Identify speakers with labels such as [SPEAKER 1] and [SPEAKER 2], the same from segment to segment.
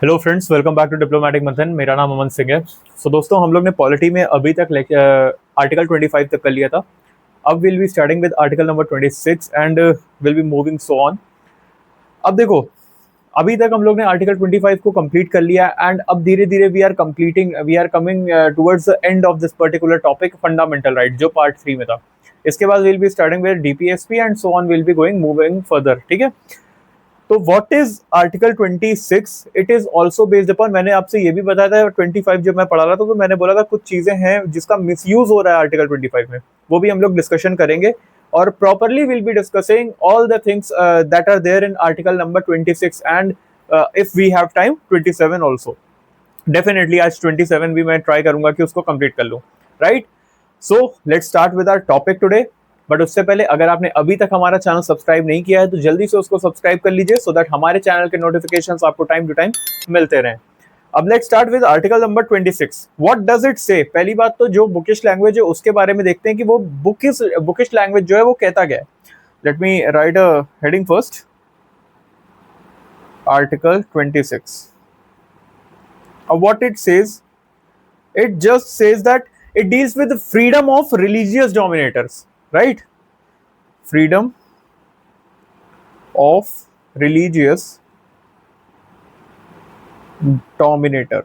[SPEAKER 1] Hello friends, welcome back to Diplomatic Manthan. मेरा नाम अमन सिंह है। दोस्तों, हम लोग ने पॉलिटी में अभी तक आर्टिकल 25 तक कर लिया था। अब will be starting with article number 26 and will be moving so on. अब देखो, अभी तक हम लोग ने आर्टिकल 25 को कंप्लीट कर लिया एंड अब धीरे धीरे we are coming towards the end of this particular topic, fundamental right, जो पार्ट 3 में था। इसके बाद will be starting with DPSP and so on, will be going moving further. ठीक है। तो what is article 26? It is also based upon, मैंने आपसे ये भी बताया था 25 जब मैं पढ़ा रहा था, तो मैंने बोला था कुछ चीजें हैं जिसका मिसयूज हो रहा है आर्टिकल 25 में, वो भी हम लोग डिस्कशन करेंगे। और properly will be discussing all the things that are there in article number 26 and if we have time 27 also. Definitely आज 27 भी मैं ट्राई करूंगा कि उसको कंप्लीट कर लूं। Right. So let's start with our topic today. But उससे पहले, अगर आपने अभी तक हमारा चैनल सब्सक्राइब नहीं किया है तो जल्दी से उसको सब्सक्राइब कर लीजिए, सो दैट हमारे चैनल के नोटिफिकेशंस आपको टाइम टू टाइम मिलते रहें। अब let's start with article number 26। What does it से? पहली बात तो जो बुकिश लैंग्वेज है उसके बारे में देखते हैं कि वो बुकिश लैंग्वेज जो है वो कहता क्या है। लेट मी राइट अ हेडिंग फर्स्ट। आर्टिकल 26। अब what it says? it just says that it deals with the freedom of religious dominators, right? Freedom of religious dominator.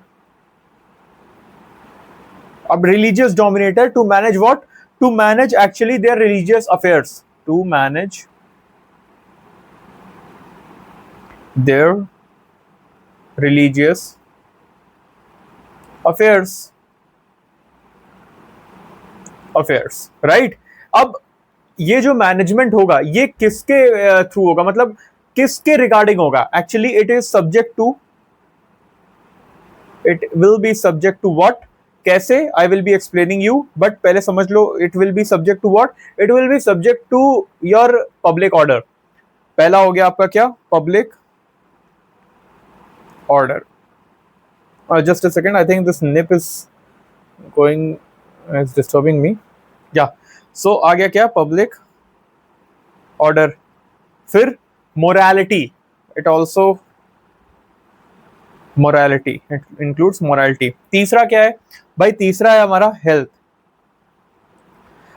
[SPEAKER 1] अब religious dominator to manage what? To manage actually their religious affairs. To manage their religious affairs. Right. अब ये जो management होगा ये किसके through होगा, मतलब किसके रिगार्डिंग होगा? Actually it will be subject to what? कैसे? I will be explaining you, but पहले समझ लो, it will be subject to what? It will be subject to your public order. पहला हो गया आपका क्या? Public order. Just a second, I think this nip is going, is disturbing me. या सो आ गया क्या? Public order. फिर morality, it also morality, it includes morality. तीसरा क्या है भाई? तीसरा है हमारा हेल्थ।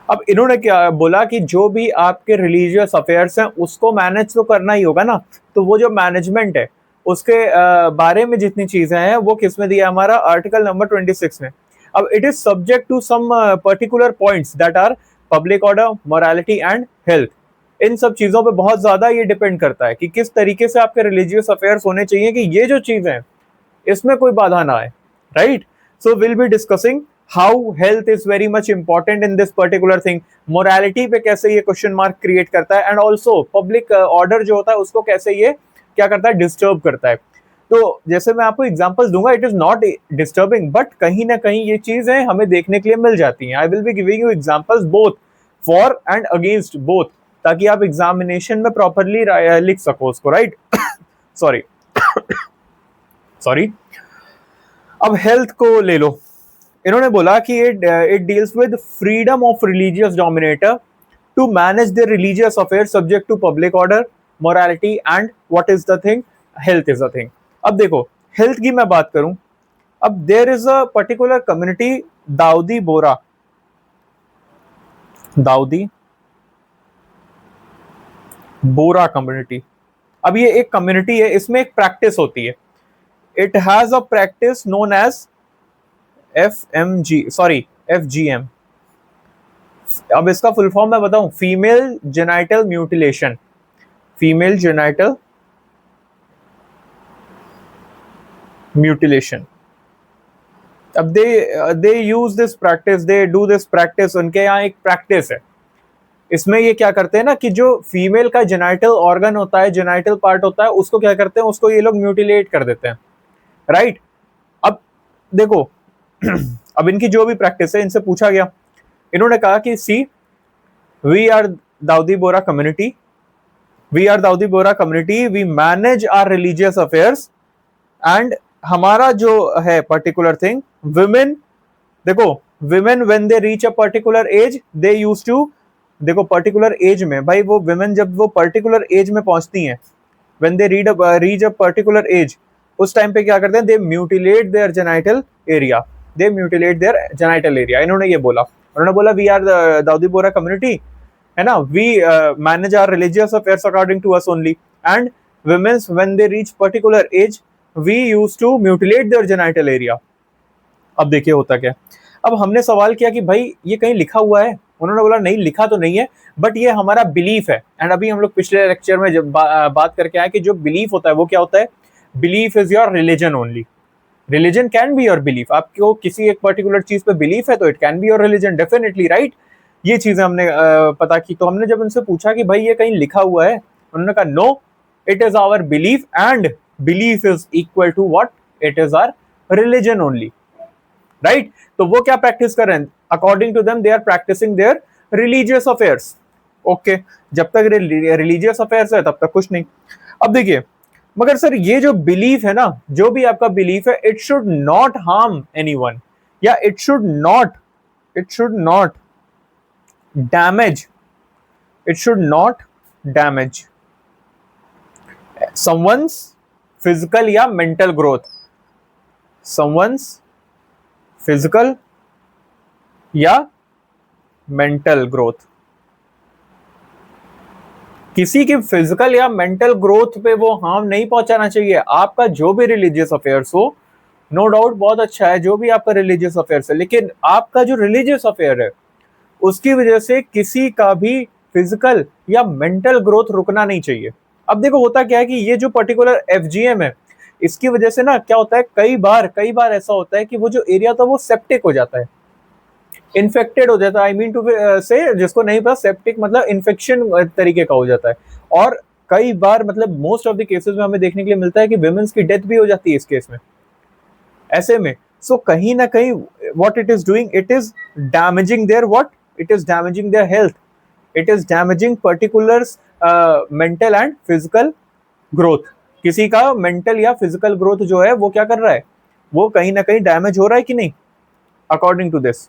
[SPEAKER 1] अब इन्होंने क्या बोला कि जो भी आपके रिलीजियस अफेयर्स हैं उसको मैनेज तो करना ही होगा ना, तो वो जो मैनेजमेंट है उसके बारे में जितनी चीजें हैं वो किस में दिया? हमारा आर्टिकल नंबर 26 में। अब it is subject to some particular points that are public order, morality and health. इन सब चीजों पे बहुत ज्यादा ये डिपेंड करता है कि किस तरीके से आपके रिलीजियस अफेयर्स होने चाहिए कि ये जो चीजें हैं इसमें कोई बाधा ना आए। Right. So will be discussing how health is very much important in this particular thing. Morality पे कैसे ये क्वेश्चन मार्क क्रिएट करता है, एंड ऑल्सो पब्लिक ऑर्डर जो होता है उसको कैसे ये क्या करता है? डिस्टर्ब करता है। तो जैसे मैं आपको एग्जांपल्स दूंगा, it is not disturbing, but कहीं ना कहीं ये चीजें हमें देखने के लिए मिल जाती हैं। I will be giving you examples both for and against both, ताकि आप एग्जामिनेशन में प्रॉपरली लिख सको उसको। राइट। Sorry sorry. अब हेल्थ को ले लो। इन्होंने बोला कि it deals with freedom of religious dominator to manage the religious affair subject to public order, morality and what is the thing? Health is the thing. अब देखो, हेल्थ की मैं बात करूं, अब there is a particular community, Dawoodi Bora. Dawoodi Bohra community. अब ये एक कम्युनिटी है, इसमें एक प्रैक्टिस होती है। It has a practice known as FGM। अब इसका फुल फॉर्म मैं बताऊं, female genital mutilation. Female genital mutilation. अब they use this practice, they do this practice. उनके यहाँ एक प्रैक्टिस है, इसमें ये क्या करते हैं ना कि जो फीमेल का जेनाइटल ऑर्गन होता है, जेनाइटल पार्ट होता है, उसको क्या करते हैं? उसको ये लोग म्यूटिलेट कर देते हैं। राइट। अब देखो अब इनकी जो भी प्रैक्टिस है, इनसे पूछा गया, इन्होंने कहा कि see, we are Dawoodi Bohra community, we manage our religious affairs and हमारा जो है पर्टिकुलर थिंग, विमेन, देखो women when they reach a particular age they use to, देखो पर्टिकुलर एज में भाई, वो विमेन जब वो पर्टिकुलर एज में पहुंचती हैं, when they reach a particular age, उस टाइम पे क्या करते हैं, they mutilate their genital area, they mutilate their genital area. इन्होंने ये बोला, उन्होंने बोला we are Dawoodi Bohra community, है ना, we manage our religious affairs according to us only, and women's when they reach particular age we used to mutilate their genital area। अब देखिए होता क्या, अब हमने सवाल किया कि भाई ये कहीं लिखा हुआ है, उन्होंने बोला नहीं लिखा तो नहीं है, बट ये हमारा बिलीफ है। एंड अभी हम लोग पिछले लेक्चर में जब बात करके आए कि जो बिलीफ होता है वो क्या होता है, belief is your religion only. Religion can be your belief, आपको किसी एक पर्टिकुलर चीज पे बिलीफ है तो it can be your religion definitely, right. ये चीजें हमने पता की। तो हमने जब उनसे पूछा कि भाई ये कहीं लिखा हुआ है, उन्होंने कहा no, it is our belief and belief is equal to what, it is our religion only, right. तो वो क्या प्रैक्टिस कर रहे हैं, according to them they are practicing their religious affairs. Okay, जब तक रिलीजियस अफेयर्स है तब तक कुछ नहीं। अब देखिए, मगर सर ये जो बिलीफ है ना, जो भी आपका बिलीफ है, it should not harm anyone, या it should not damage, it should not damage someone's physical या mental growth, someone's physical या mental growth। किसी की फिजिकल या मेंटल ग्रोथ पे वो हार्म नहीं पहुंचाना चाहिए। आपका जो भी रिलीजियस अफेयर्स हो, नो डाउट बहुत अच्छा है जो भी आपका रिलीजियस अफेयर्स है, लेकिन आपका जो रिलीजियस अफेयर है उसकी वजह से किसी का भी फिजिकल या मेंटल ग्रोथ रुकना नहीं चाहिए। अब देखो होता क्या है कि ये जो पर्टिकुलर एफजीएम है, इसकी वजह से ना क्या होता है, कई बार ऐसा होता है कि वो जो एरिया था वो सेप्टिक हो जाता है, इन्फेक्टेड हो जाता है। आई मीन टू से, जिसको नहीं पता, सेप्टिक मतलब इन्फेक्शन तरीके का हो जाता है। और कई बार मतलब मोस्ट ऑफ द केसेस में हमें देखने के लिए मिलता है कि विमेंस की डेथ भी हो जाती है इस केस में, ऐसे में। सो कहीं ना कहीं what it is doing, it is damaging their what, it is damaging their health, it is damaging particulars mental and physical growth. किसी का मेंटल या फिजिकल ग्रोथ जो है वो क्या कर रहा है, वो कहीं ना कहीं डैमेज हो रहा है कि नहीं, अकॉर्डिंग टू दिस,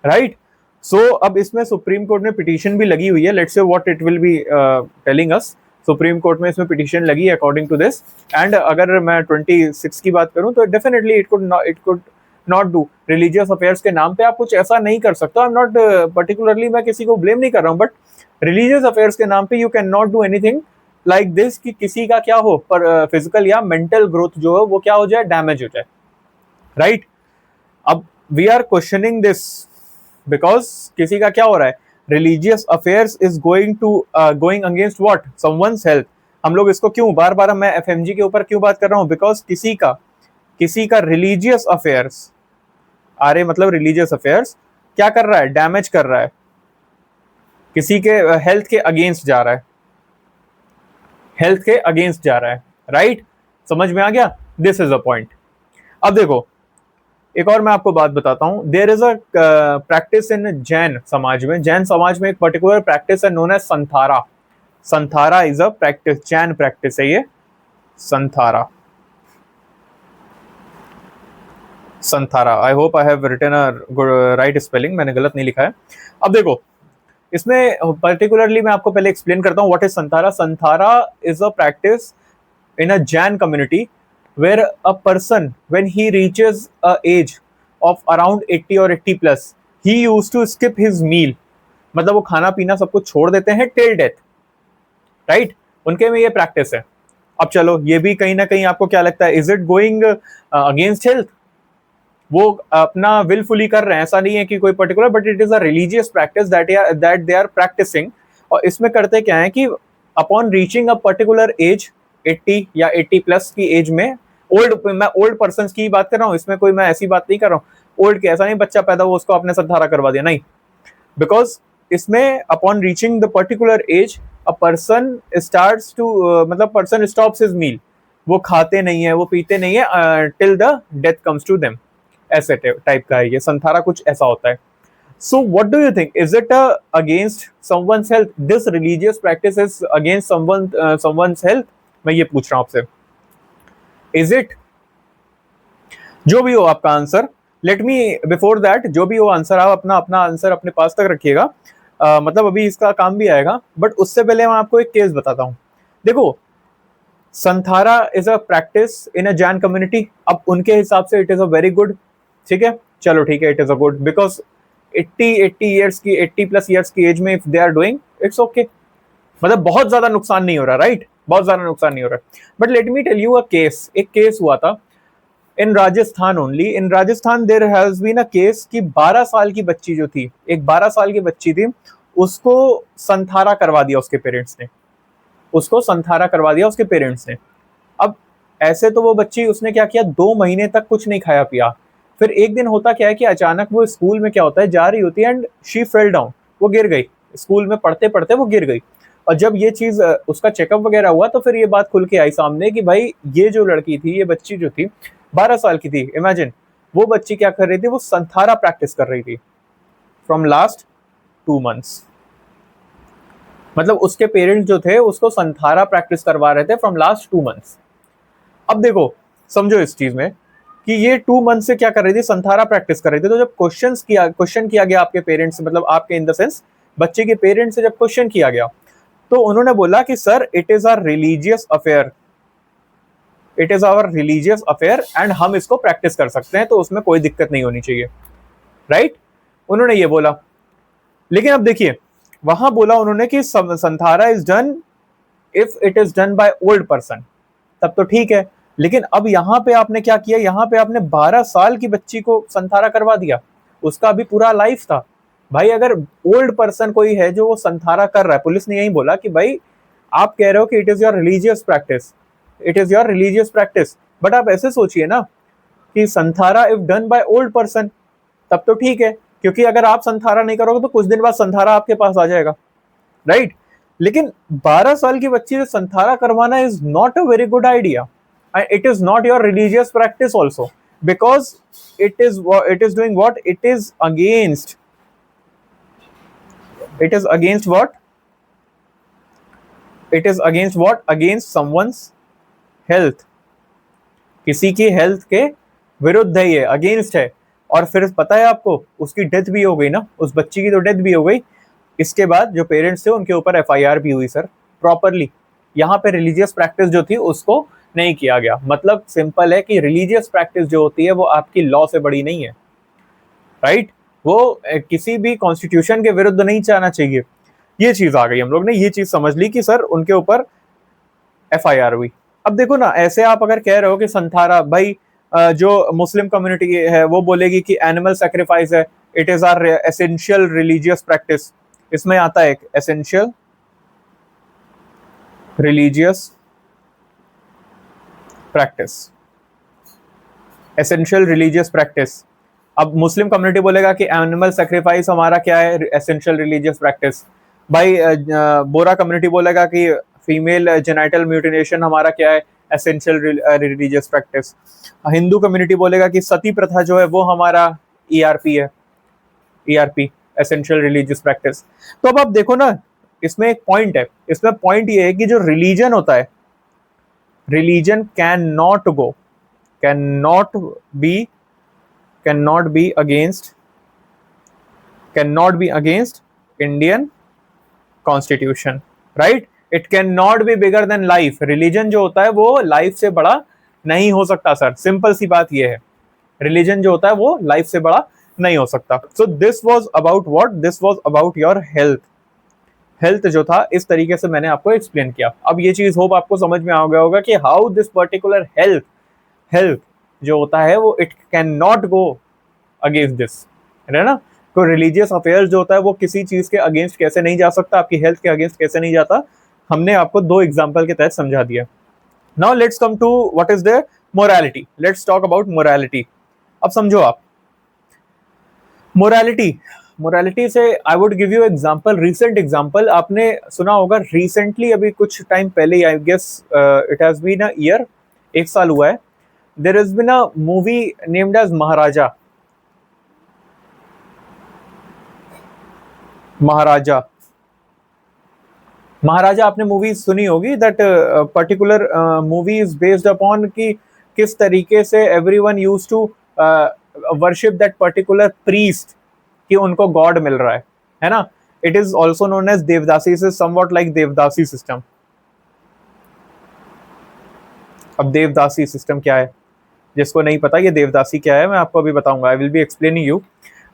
[SPEAKER 1] राइट। सो अब इसमें सुप्रीम कोर्ट में पिटीशन भी लगी हुई है, let's say what it will be telling us. Supreme court में इसमें पिटीशन लगी है अकॉर्डिंग टू दिस। एंड अगर मैं 26 की बात करूं तो definitely it could not do. Religious affairs के नाम पे आप कुछ ऐसा नहीं कर सकते। आई एम नॉट पर्टिकुलरली, मैं किसी को ब्लेम नहीं कर रहा हूं, बट रिलीजियस अफेयर्स के नाम पे you can not do anything like this कि किसी का क्या हो, पर फिजिकल या मेंटल ग्रोथ जो है वो क्या हो जाए, डैमेज हो जाए, राइट। अब we are questioning this because किसी का क्या हो रहा है, religious affairs is going against what, someone's health. हम लोग इसको क्यों बार बार मैं एफएमजी के ऊपर क्यों बात कर रहा हूं, बिकॉज किसी का रिलीजियस अफेयर्स, आर मतलब रिलीजियस अफेयर्स क्या कर रहा है, डैमेज कर रहा है, किसी के हेल्थ के अगेंस्ट जा रहा है, हेल्थ के अगेंस्ट जा रहा है, राइट। समझ में आ गया, दिस इज अ पॉइंट। अब देखो एक और मैं आपको बात बताता हूं, there is a practice in Jain समाज में। जैन समाज में एक पर्टिकुलर प्रैक्टिस है known as Santhara. Santhara is a practice, Jain practice है ये, Santhara. Santhara, I hope I have written a right spelling, मैंने गलत नहीं लिखा है। अब देखो इसमें पर्टिकुलरली मैं आपको पहले एक्सप्लेन करता हूं what is संथारा। Santhara is a practice in a Jain community where a person when he reaches a age of around 80 or 80 plus he used to skip his meal, मतलब वो खाना पीना सब कुछ छोड़ देते हैं till death, right। उनके में ये प्रैक्टिस है। अब चलो ये भी कहीं ना कहीं आपको क्या लगता है, is it going against health? वो अपना विलफुली कर रहे हैं, ऐसा नहीं है कि कोई particular, but it is a religious practice that they are practicing. और इसमें करते क्या है कि upon reaching a particular age 80 या 80 प्लस की एज में, मैं ओल्ड पर्सन की बात कर रहा हूँ, इसमें कोई मैं ऐसी बात नहीं कर रहा हूँ ओल्ड की, ऐसा नहीं बच्चा पैदा हुआ उसको आपने संथारा करवा दिया, नहीं। बिकॉज इसमें upon reaching the particular age a person starts to, मतलब पर्सन स्टॉप्स हिज मील, वो खाते नहीं है, वो पीते नहीं है till the death comes to them, ऐसे टाइप का है ये संथारा, कुछ ऐसा होता है। So what do you think? Is it against someone's health? This religious practice is against someone's health? मैं ये पूछ रहा हूं आपसे, इज इट? जो भी हो आपका answer, let me before that, जो भी हो आंसर आप अपना आंसर अपने पास तक रखिएगा, मतलब अभी इसका काम भी आएगा, बट उससे पहले मैं आपको एक केस बताता हूं। देखो Santhara is a practice in a Jain community. अब उनके हिसाब से it is a very good, ठीक है, चलो ठीक है, it is a good because 80 years की 80 प्लस ईयर्स की एज में if they are doing it's okay, मतलब बहुत ज्यादा नुकसान नहीं हो रहा, राइट, बहुत ज्यादा नुकसान नहीं हो रहा। But let me tell you a case, एक केस हुआ था in Rajasthan only, in Rajasthan there has been a case कि 12 साल की बच्ची जो थी, एक 12 साल की बच्ची थी, उसको संथारा करवा दिया उसके पेरेंट्स ने, उसको संथारा करवा दिया उसके पेरेंट्स ने। अब ऐसे तो वो बच्ची, उसने क्या किया, 2 महीने तक कुछ नहीं खाया पिया। फिर एक दिन होता क्या है कि अचानक वो स्कूल में क्या होता है, जा रही होती है एंड शी फेल डाउन, वो गिर गई, स्कूल में पढ़ते पढ़ते वो गिर गई। और जब ये चीज उसका चेकअप वगैरह हुआ तो फिर ये बात खुल के आई सामने कि भाई ये जो लड़की थी, ये बच्ची जो थी 12 साल की थी, इमेजिन, वो बच्ची क्या कर रही थी, वो संथारा प्रैक्टिस कर रही थी फ्रॉम लास्ट 2 मंथ्स। मतलब उसके पेरेंट्स जो थे उसको संथारा प्रैक्टिस करवा रहे थे फ्रॉम लास्ट 2 मंथ्स। अब देखो, समझो इस चीज में कि ये 2 मंथ से क्या कर रही थी, संथारा प्रैक्टिस कर रही थी। तो जब क्वेश्चन किया गया आपके पेरेंट्स से, मतलब आपके इन द सेंस बच्चे के पेरेंट्स से जब क्वेश्चन किया गया, तो उन्होंने बोला कि sir it is our religious affair, it is our religious affair and हम इसको प्रैक्टिस कर सकते हैं, तो उसमें कोई दिक्कत नहीं होनी चाहिए, राइट, उन्होंने ये बोला। लेकिन अब देखिए, वहां बोला उन्होंने कि Santhara is done if it is done by old person, तब तो ठीक है। लेकिन अब यहाँ पे आपने क्या किया, यहाँ पे आपने 12 साल की बच्ची को संथारा करवा दिया, उसका अभी पूरा लाइफ था। भाई अगर ओल्ड पर्सन कोई है जो वो संथारा कर रहा है, पुलिस ने यही बोला कि भाई आप कह रहे हो कि it is your religious practice, it is your religious practice, but आप ऐसे सोचिए ना कि Santhara if done by old person, तब तो ठीक है, क्योंकि अगर आप संथारा नहीं करोगे तो कुछ दिन बाद संथारा आपके पास आ जाएगा, राइट। लेकिन 12 साल की बच्ची से संथारा करवाना is not a very good idea, and it is not your religious practice also, because it is doing what, it is against what, it is against what, against someone's health, किसी की health के विरुद्ध है, ये against है। और फिर पता है आपको, उसकी डेथ भी हो गई ना, उस बच्ची की तो डेथ भी हो गई। इसके बाद जो पेरेंट्स थे उनके ऊपर एफआईआर भी हुई सर, प्रॉपरली। यहाँ पे रिलीजियस प्रैक्टिस जो थी उसको नहीं किया गया। मतलब सिंपल है कि रिलीजियस प्रैक्टिस जो होती है वो आपकी लॉ से बड़ी नहीं है, राइट, वो किसी भी कॉन्स्टिट्यूशन के विरुद्ध नहीं जाना चाहिए। ये चीज आ गई, हम लोग ने ये चीज समझ ली कि सर उनके ऊपर एफआईआर हुई। अब देखो ना, ऐसे आप अगर कह रहे हो कि संथारा, भाई जो मुस्लिम कम्युनिटी है वो बोलेगी कि एनिमल सेक्रीफाइस है, it is our essential religious practice, इसमें आता है एक essential religious practice, essential religious practice. अब मुस्लिम कम्युनिटी बोलेगा कि एनिमल सेक्रीफाइस हमारा क्या है, एसेंशियल रिलीजियस प्रैक्टिस। भाई बोरा कम्युनिटी बोलेगा कि फीमेल जेनाइटल म्यूटिलेशन हमारा क्या है, essential religious practice. Hindu community बोलेगा कि सती प्रथा जो है वो हमारा ईआरपी है, ईआरपी, एसेंशियल रिलीजियस प्रैक्टिस। तो अब आप देखो ना, इसमें एक पॉइंट है, इसमें पॉइंट ये है कि जो रिलीजन होता है, religion cannot be cannot be against cannot be against Indian Constitution, right? It cannot be bigger than life. Religion जो होता है वो लाइफ से बड़ा नहीं हो सकता सर, सिंपल सी बात ये है, रिलीजन जो होता है वो लाइफ से बड़ा नहीं हो सकता। So this was about what, this was about your health. Health जो था इस तरीके से मैंने आपको एक्सप्लेन किया। अब ये चीज होप आपको समझ में आ गया होगा कि हाउ दिस पर्टिकुलर हेल्थ जो होता है वो it can not go against this, है ना। तो रिलीजियस अफेयर्स जो होता है वो किसी चीज के अगेंस्ट कैसे नहीं जा सकता, आपकी हेल्थ के अगेंस्ट कैसे नहीं जाता, हमने आपको 2 एग्जाम्पल के तहत समझा दिया। Now let's come to what is the morality, let's talk about morality. अब समझो आप मोरालिटी से I would give you example, recent example. आपने सुना होगा रिसेंटली, अभी कुछ टाइम पहले, I guess it has been a year, 1 साल हुआ है, there has been a movie named as Maharaja. Maharaja Maharaja आपने मूवी सुनी होगी। That particular movie is based upon कि किस तरीके से everyone used to worship that particular priest, कि उनको गॉड मिल रहा है ना। It is also known as devadasi, is somewhat like devadasi system. अब देवदासी सिस्टम क्या है, जिसको नहीं पता ये देवदासी क्या है मैं आपको अभी बताऊंगा, आई विल बी एक्सप्लेनिंग यू।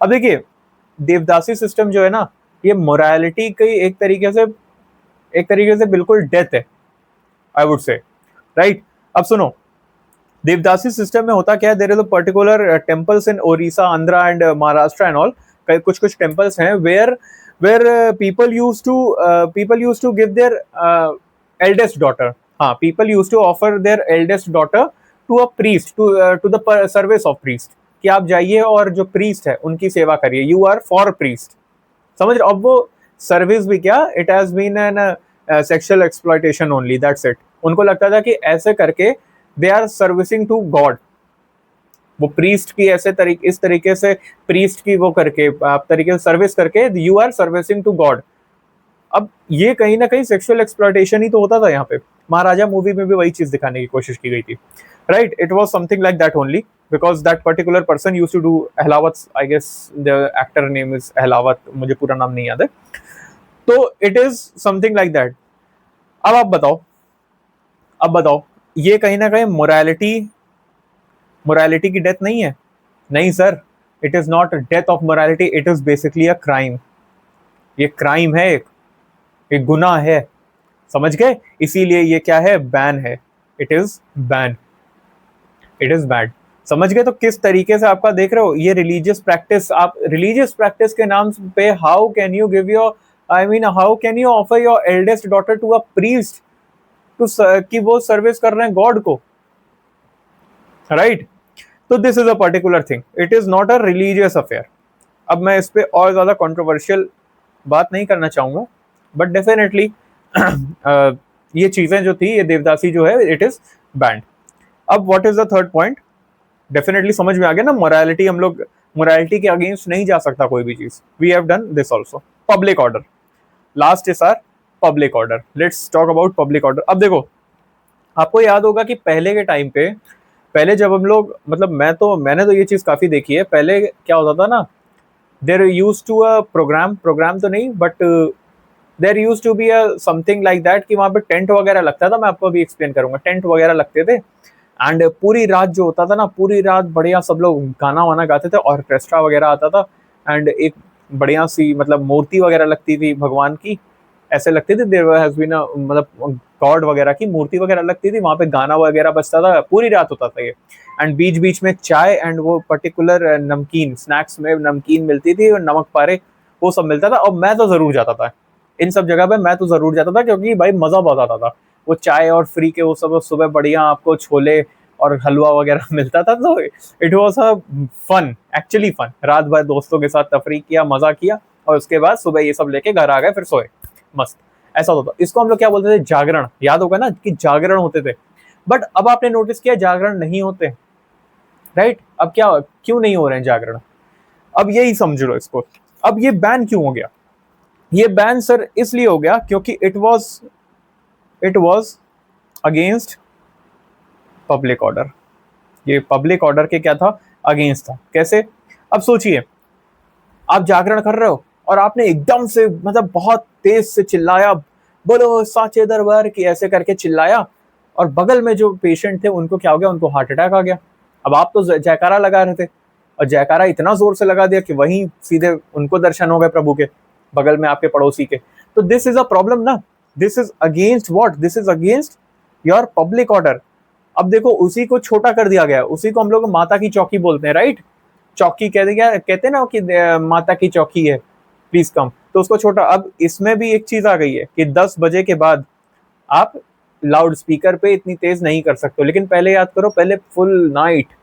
[SPEAKER 1] अब देखिए देवदासी सिस्टम जो है ना, ये मोरालिटी की एक तरीके से बिल्कुल डेथ है, आई वुड से, राइट। अब सुनो, देवदासी सिस्टम में होता क्या है, there is a particular temples in Odisha, Andhra and Maharashtra and all, कुछ कुछ टेम्पल्स हैं where where people use to give their eldest daughter, हाँ, people use to offer their eldest daughter to a priest, to the service of priest, कि आप जाइए और जो priest है उनकी सेवा करिए, यू आर फॉर प्रीस्ट, समझ रहे हो? अब वो सर्विस भी क्या, it has been an sexual exploitation only, that's it. उनको लगता था कि ऐसे करके they are servicing to god, वो प्रीस्ट की इस तरीके से प्रीस्ट की वो करके आप तरीके से सर्विस करके you are servicing to god. अब ये कहीं ना कहीं सेक्सुअल एक्सप्लॉयटेशन ही तो होता था यहाँ पे। महाराजा मूवी में भी वही चीज दिखाने की कोशिश की गई थी, right. It was something like that only, because that particular person used to do, Ahlawat, I guess the actor name is Ahlawat, मुझे पूरा नाम नहीं याद है, तो it is something like that. अब आप बताओ, ये कहीं ना कहीं मोरालिटी की डेथ नहीं है? नहीं sir, it is not death of morality, it is basically a crime. ये क्राइम है, एक गुनाह है, समझ गए? इसीलिए ये क्या है, बैन है, it is ban, it is bad, समझ गए? तो किस तरीके से आपका देख रहे हो ये रिलीजियस प्रैक्टिस, आप रिलीजियस प्रैक्टिस के नाम पे how can you give your, I mean how can you offer your eldest daughter to a priest, to कि वो सर्विस कर रहे हैं गॉड को, राइट। तो this is a particular thing, it is not a religious affair. अब मैं इस पे और ज्यादा कंट्रोवर्शियल बात नहीं करना चाहूंगा, बट डेफिनेटली ये चीजें जो थी, ये देवदासी जो है, इट इज बैंड। अब what is the third point? Definitely समझ में आ गया ना, मोरालिटी, हम लोग मोरालिटी के अगेंस्ट नहीं जा सकता कोई भी चीज, we have done this also. Public order, last is our public order, let's talk about public order. अब देखो, आपको याद होगा कि पहले के टाइम पे, पहले जब हम लोग, मतलब मैंने तो ये चीज काफी देखी है, पहले क्या होता था ना, there used to a programme तो नहीं, but there used to be a something like that, कि वहां पे टेंट वगैरह लगता था, मैं आपको अभी एक्सप्लेन करूंगा, टेंट वगैरह लगते थे, एंड पूरी रात जो होता था ना, पूरी रात बढ़िया सब लोग गाना वाना गाते थे, ऑर्केस्ट्रा वगैरह आता था, एंड एक बढ़िया सी मतलब मूर्ति वगैरह लगती थी भगवान की, ऐसे लगती थी, देयर हैज बीन मतलब गॉड वगैरह की मूर्ति वगैरह लगती थी, वहां पे गाना वगैरह बजता था, पूरी रात होता था ये, एंड बीच बीच में चाय एंड वो पर्टिकुलर नमकीन, स्नैक्स में नमकीन मिलती थी और नमक पारे, वो सब मिलता था, और मैं तो जरूर जाता था इन सब जगह पे, मैं तो जरूर जाता था, क्योंकि भाई मजा बहुत आता था, वो चाय और फ्री के वो सब, सुबह बढ़िया आपको छोले और हलवा वगैरह मिलता था, तो it was a fun, actually fun, रात भर दोस्तों के साथ तफरी किया, मजा किया, और उसके बाद सुबह ये सब लेके घर आ गए, फिर सोए, मस्त, ऐसा होता था। इसको हम लोग क्या बोलते थे, जागरण, याद होगा ना कि जागरण होते थे, बट अब आपने नोटिस किया जागरण नहीं होते, राइट। अब क्या, क्यों नहीं हो रहे हैं जागरण? अब यही समझ लो इसको, अब ये बैन क्यों हो गया? ये बैन सर इसलिए हो गया क्योंकि it was against public order, ये पब्लिक ऑर्डर के क्या था, अगेंस्ट था। कैसे? अब सोचिए, आप जागरण कर रहे हो और आपने एकदम से मतलब बहुत तेज से चिल्लाया, बोलो साचे दरबार की, ऐसे करके चिल्लाया, और बगल में जो पेशेंट थे उनको क्या हो गया, उनको हार्ट अटैक आ गया। अब आप तो जयकारा लगा रहे थे, और जयकारा इतना जोर से लगा दिया कि वहीं सीधे उनको दर्शन हो गए प्रभु के, बगल में आपके पड़ोसी के। तो दिस इज अ प्रॉब्लम ना, this is against what, this is against your public order. अब देखो, उसी को छोटा कर दिया गया, उसी को हम लोग माता की चौकी बोलते हैं, राइट। चौकी कहते हैं ना कि माता की चौकी है, प्लीज कम, तो उसको छोटा। अब इसमें भी एक चीज आ गई है कि 10 बजे के बाद आप लाउड स्पीकर पे इतनी तेज नहीं कर सकते हो, लेकिन पहले याद करो, पहले फुल नाइट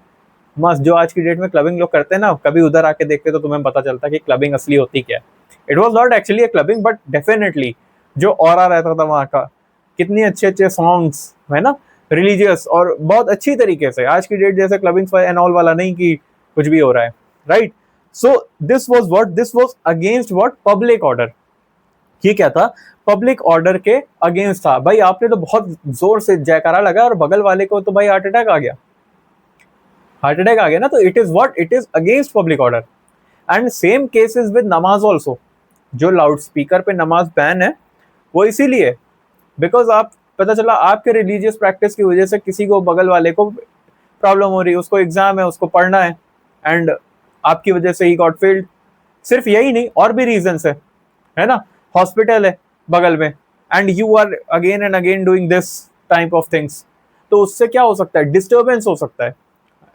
[SPEAKER 1] मस्त, जो आज की डेट में क्लबिंग लोग करते हैं ना, कभी उधर आके देखते तो तुम्हें पता चलता कि क्लबिंग असली होती क्या है। It was not actually a clubbing, but definitely जो ऑरा रहता था वहां का, कितनी अच्छे अच्छे सॉन्ग्स है ना, रिलीजियस, और बहुत अच्छी तरीके से, आज की डेट जैसे क्लबिंग एंड ऑल वाला नहीं कि कुछ भी हो रहा है, right. So this was what, this was against what, public order. ये क्या था, पब्लिक ऑर्डर के अगेंस्ट था। भाई आपने तो बहुत जोर से जयकारा लगा और बगल वाले को तो भाई हार्ट अटैक आ गया, हार्ट अटैक आ गया ना, तो it is what, it is against public order. And same cases with नमाज ऑल्सो, जो लाउड स्पीकर पे नमाज बैन है, वो इसीलिए बिकॉज आप पता चला आपके रिलीजियस प्रैक्टिस की वजह से किसी को, बगल वाले को प्रॉब्लम हो रही है, उसको एग्जाम है, उसको पढ़ना है, एंड आपकी वजह से ही गॉट फेल्ड। सिर्फ यही नहीं, और भी रीजंस है ना, हॉस्पिटल है बगल में, and you are again and again doing this type of things, तो उससे क्या हो सकता है, डिस्टर्बेंस हो सकता है,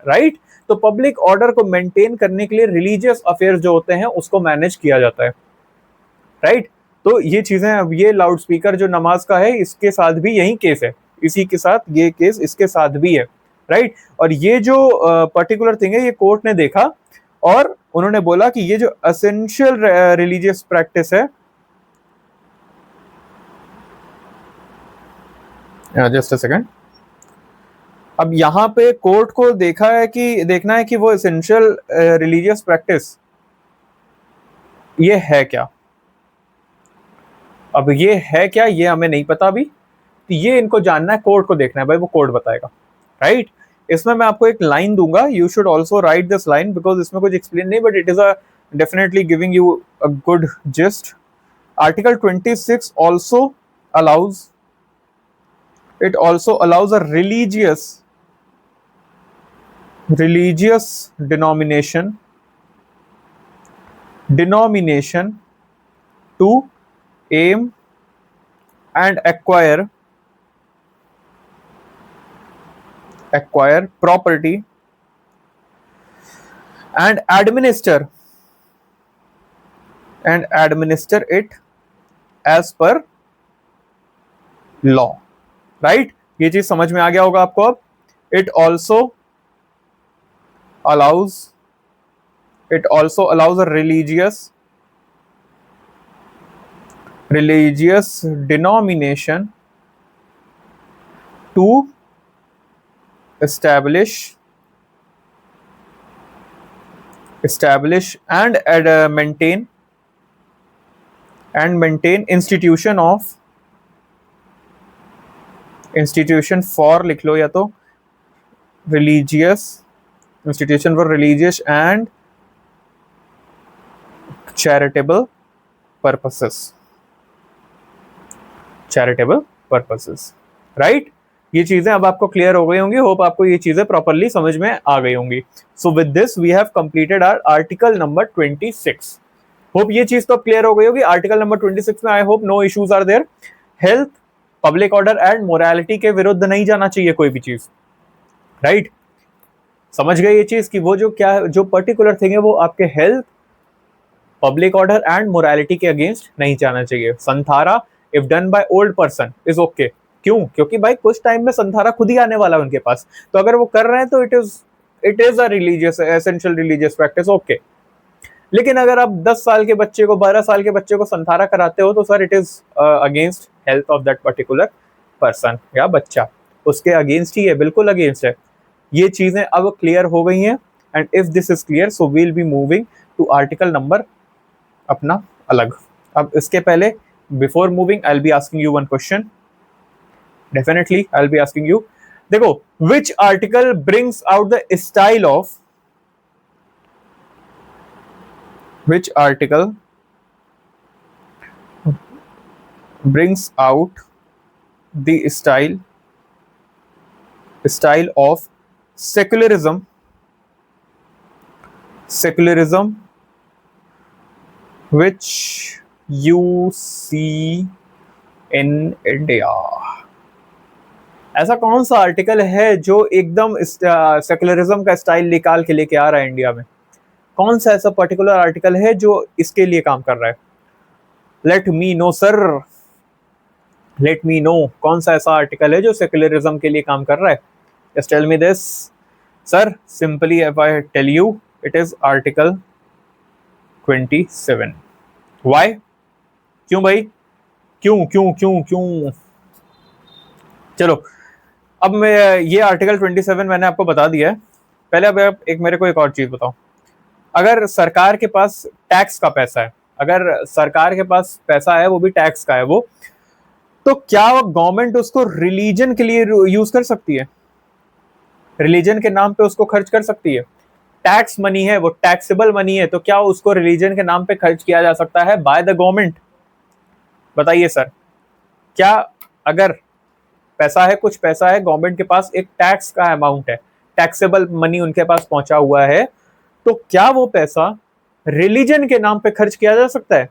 [SPEAKER 1] राइट। तो पब्लिक ऑर्डर को मेंटेन करने के लिए रिलीजियस अफेयर्स जो होते हैं उसको मैनेज किया जाता है, राइट। तो ये चीजें, अब ये लाउड स्पीकर जो नमाज का है, इसके साथ भी यही केस है, इसी के साथ ये केस इसके साथ भी है, राइट। और ये जो पर्टिकुलर थिंग है, ये कोर्ट ने देखा और उन्होंने बोला कि ये जो एसेंशियल रिलीजियस प्रैक्टिस है, जस्ट अ सेकंड, अब यहाँ पे कोर्ट को देखना है कि वो एसेंशियल रिलीजियस प्रैक्टिस ये है क्या। अब ये है क्या, ये हमें नहीं पता अभी, तो ये इनको जानना है, कोर्ट को देखना है, भाई वो कोर्ट बताएगा, राइट। इसमें मैं आपको एक लाइन दूंगा, you should also right this line, because इसमें कुछ एक्सप्लेन नहीं, but it is a definitely giving you a good gist. Article 26 also allows, it also allows a religious denomination to aim and acquire property and administer it as per law, right. ये चीज समझ में आ गया होगा आपको अब। It also allows a religious denomination to establish and maintain institution for, लिख लो या तो, institution for religious and charitable purposes, right. ये चीजें अब आपको क्लियर हो गई होंगी, होप आपको ये चीजें प्रॉपरली समझ में आ गई होंगी। So with this we have completed our article number 26। Hope ये चीज तो क्लियर हो गई होगी। आर्टिकल नंबर 26 में I hope no issues are there. Health, public order and morality के विरुद्ध नहीं जाना चाहिए कोई भी चीज, राइट। समझ गए ये चीज कि वो जो पर्टिकुलर थिंग है वो आपके health, public order and morality के अगेंस्ट नहीं जाना चाहिए। Santhara if done by old person is okay. क्यों? क्योंकि भाई कुछ टाइम में संथारा खुद ही आने वाला है उनके पास, तो अगर वो कर रहे हैं तो it is a religious, essential religious practice, okay. लेकिन अगर आप 10 साल के बच्चे को, 12 साल के बच्चे को संथारा कराते हो तो sir it is against health of that particular person या बच्चा, उसके अगेंस्ट ही है, बिल्कुल अगेंस्ट है। ये चीजें अब क्लियर हो गई हैं, and if this is clear so we will be moving to article number अपना अलग। अब इसके पहले, before moving, I will be asking you one question, definitely I will be asking you. देखो, which article brings out the style of, which article brings out the style of secularism which you see in India? ऐसा कौन सा article है जो एकदम secularism का style निकाल के लेके आ रहा है इंडिया में? कौन सा ऐसा पर्टिकुलर आर्टिकल है जो इसके लिए काम कर रहा है? Let me know sir, let me know, कौन सा ऐसा आर्टिकल है जो सेकुलरिज्म के लिए काम कर रहा है? Just tell me this sir. Simply if I tell you, it is article 27। Why? क्यों भाई? क्यों क्यों क्यों क्यों? चलो, अब मैं ये आर्टिकल 27 मैंने आपको बता दिया है। पहले अब आप मेरे को एक और चीज बताओ। अगर सरकार के पास टैक्स का पैसा है, अगर सरकार के पास पैसा है, वो भी टैक्स का है वो, तो क्या गवर्नमेंट उसको रिलीजन के लिए यूज कर सकती है? रिलीजन के नाम पे उसको खर्च कर सकती है? टैक्स मनी है वो, टैक्सेबल मनी है, तो क्या उसको रिलीजन के नाम पे खर्च किया जा सकता है बाय द गवर्नमेंट? बताइए सर, क्या अगर पैसा है, कुछ पैसा है गवर्नमेंट के पास, एक टैक्स का अमाउंट है, टैक्सेबल मनी उनके पास पहुंचा हुआ है, तो क्या वो पैसा रिलीजन के नाम पे खर्च किया जा सकता है?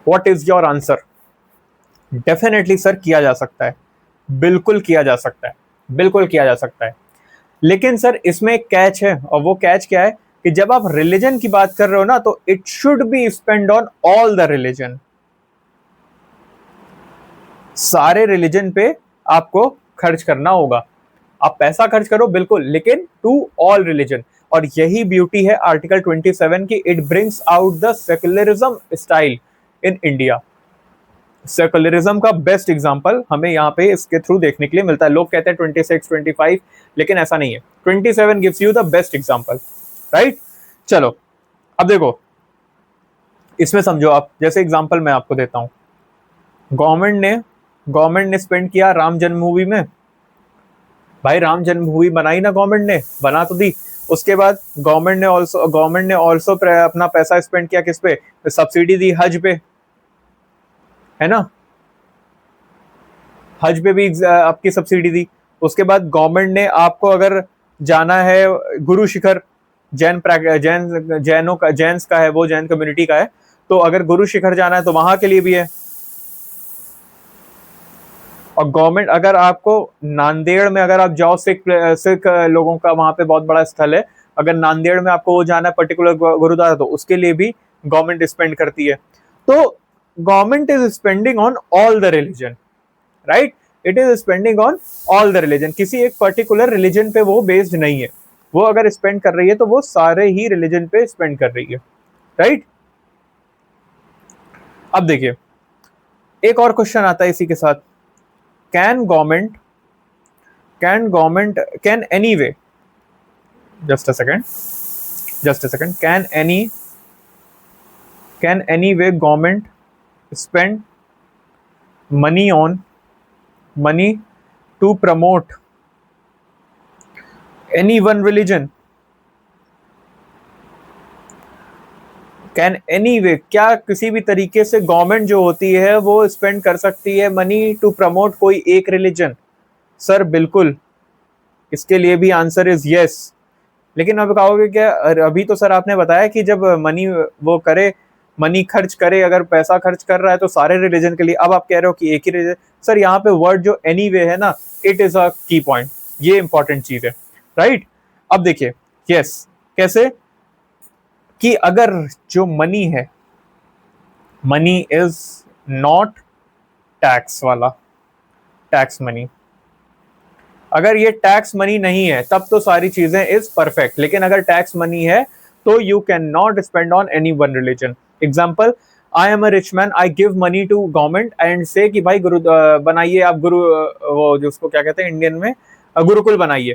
[SPEAKER 1] What is your answer? Definitely sir किया जा सकता है, बिल्कुल किया जा सकता है, बिल्कुल किया जा सकता है। लेकिन सर इसमें एक कैच है, और वो कैच क्या है कि जब आप रिलीजन की बात कर रहे हो ना, तो it should be spend on all the religion, सारे रिलीजन पे आपको खर्च करना होगा। आप पैसा खर्च करो बिल्कुल, लेकिन टू ऑल रिलीजन। और यही ब्यूटी है आर्टिकल 27 की, it brings out the secularism style in India. Secularism का बेस्ट एग्जांपल हमें यहाँ पे इसके थ्रू देखने के लिए मिलता है। लोग कहते हैं 26, 25, लेकिन ऐसा नहीं है। 27 gives you the best example, right. चलो अब देखो, इसमें समझो आप, जैसे एग्जांपल मैं आपको देता हूँ, गवर्नमेंट ने स्पेंड किया राम जन्मभूमि में। भाई राम जन्मभूमि बनाई ना गवर्नमेंट ने, बना तो दी। उसके बाद गवर्नमेंट ने ऑल्सो अपना पैसा स्पेंड किया किस पे? सब्सिडी दी हज पे, है ना, हज पे भी आपकी सब्सिडी दी। उसके बाद गवर्नमेंट ने आपको अगर जाना है गुरु शिखर, जैनों का, जैन्स का है वो, जैन कम्युनिटी का है, तो अगर गुरु शिखर जाना है तो वहां के लिए भी है। और गवर्नमेंट अगर आपको नांदेड़ में अगर आप जाओ, सिख लोगों का वहां पे बहुत बड़ा स्थल है, अगर नांदेड़ में आपको वो जाना है पर्टिकुलर गुरुद्वारा, तो उसके लिए भी गवर्नमेंट स्पेंड करती है। तो government is spending on all the religion, right, it is spending on all the religion. किसी एक पर्टिकुलर रिलीजन पे वो बेस्ड नहीं है, वो अगर स्पेंड कर रही है तो वो सारे ही रिलीजन पे स्पेंड कर रही है, राइट। अब देखिए एक और क्वेश्चन आता है इसी के साथ, can government can any way, just a second, can any way government spend money to promote any one religion? Can any way, क्या किसी भी तरीके से गवर्नमेंट जो होती है वो स्पेंड कर सकती है मनी टू प्रमोट कोई एक रिलीजन? सर बिल्कुल, इसके लिए भी आंसर इज यस। लेकिन अब कहोगे क्या, अभी तो सर आपने बताया कि जब मनी वो करे, मनी खर्च करे, अगर पैसा खर्च कर रहा है तो सारे रिलीजन के लिए। अब आप कह रहे हो कि एक ही रिलीजन। सर यहाँ पे वर्ड जो एनी वे है ना, इट इज अ की पॉइंट, ये इंपॉर्टेंट चीज है, राइट। अब देखिए यस, कैसे कि अगर जो मनी है, मनी इज नॉट टैक्स वाला, टैक्स मनी, अगर ये टैक्स मनी नहीं है तब तो सारी चीजें इज परफेक्ट। लेकिन अगर टैक्स मनी है तो you can not spend on any one religion. Example, I am a rich man, I give money to government and say कि भाई गुरु बनाइए आप, गुरु वो जो उसको क्या कहते हैं इंडियन में, गुरुकुल बनाइए,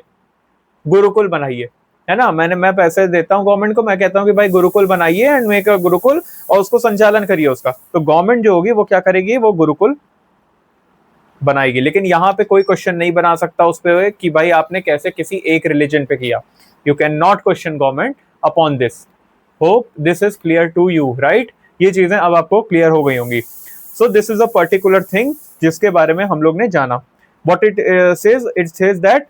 [SPEAKER 1] गुरुकुल बनाइए, है ना। मैं पैसे देता हूँ गवर्नमेंट को, मैं कहता हूँ कि भाई गुरुकुल बनाइए एंड मेक अ गुरुकुल, और उसको संचालन करिए उसका। तो गवर्नमेंट जो होगी वो क्या करेगी, वो गुरुकुल बनाएगी। लेकिन यहाँ पे कोई क्वेश्चन नहीं बना सकता उस पे कि भाई आपने कैसे किसी एक रिलीजन पे किया। You can not question government upon this. Hope this is clear to you, right. ये चीजें अब आपको क्लियर हो गई होंगी। So this is a particular thing जिसके बारे में हम लोग ने जाना। व्हाट इट सेज दैट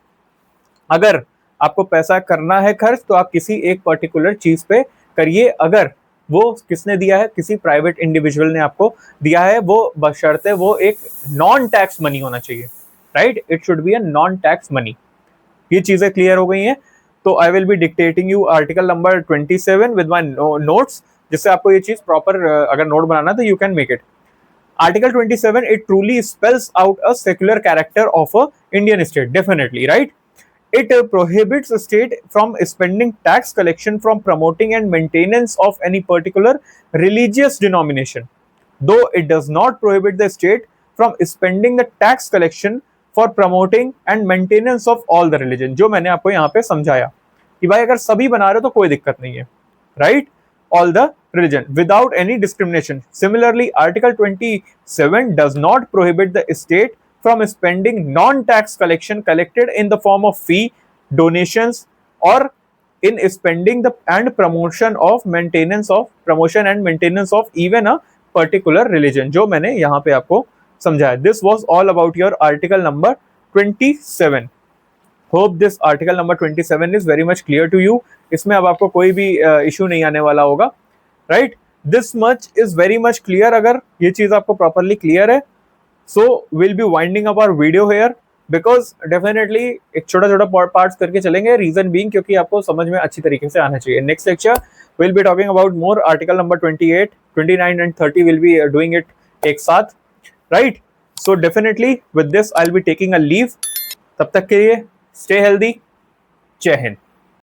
[SPEAKER 1] अगर आपको पैसा करना है खर्च तो आप किसी एक पर्टिकुलर चीज पे करिए। अगर वो किसने दिया है, किसी प्राइवेट इंडिविजुअल ने आपको दिया है, वो बशर्ते वो एक नॉन टैक्स मनी होना चाहिए, right. It should be a non tax money. ये चीजें क्लियर हो गई हैं। तो आई will B dictating you article number 27 with my notes, जिससे आपको ये चीज प्रॉपर अगर नोट बनाना तो you can make it. Article 27, it truly spells out a secular character of a Indian state, definitely, right? It prohibits a state from spending tax collection from promoting and maintenance of any particular religious denomination, though it does not prohibit the state from spending the tax collection for promoting and maintenance of all the religion। जो मैंने आपको यहाँ पे समझाया कि भाई अगर सभी बना रहे हो तो कोई दिक्कत नहीं है, right? All the religion without any discrimination. Similarly, Article 27 does not prohibit the state from spending non-tax collection collected in the form of fee, donations, or in spending the and promotion and maintenance of even a particular religion। जो मैंने यहाँ पे आपको समझा है। This was all about your article number 27। Hope this article number 27 is very much clear to you. इसमें अब आपको कोई भी इशू नहीं आने वाला होगा, right. This much is very much clear. अगर ये चीज आपको प्रॉपरली क्लियर है, so will be winding up our video here, because definitely एक छोटा छोटा पार्ट्स करके चलेंगे, रीजन बीइंग क्योंकि आपको समझ में अच्छी तरीके से आना चाहिए। Next lecture will be talking about more article number 28, 29 and 30 will be doing it एक साथ, right. So definitely with this I will be taking a leave. तब तक के लिए स्टे हेल्दी। जय हिंद।